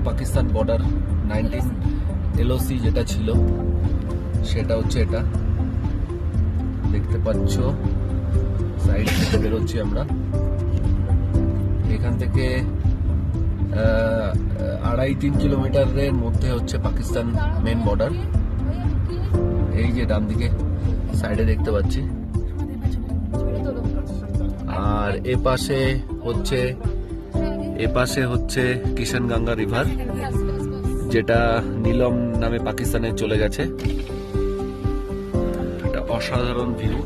Pakistan border 19 LOC যেটা ছিল সেটা হচ্ছে এটা দেখতে পাচ্ছ। সাইড থেকে বেরোচ্ছি আমরা এখান থেকে 2.5-3 কিলোমিটারের মধ্যে হচ্ছে পাকিস্তান মেন বর্ডার। এই যে ডান দিকে সাইডে দেখতে পাচ্ছি। আর এ পাশে হচ্ছে কিষানগঙ্গা রিভার যেটা নীলম নামে পাকিস্তানে চলে গেছে। একটা অসাধারণ ভিউ।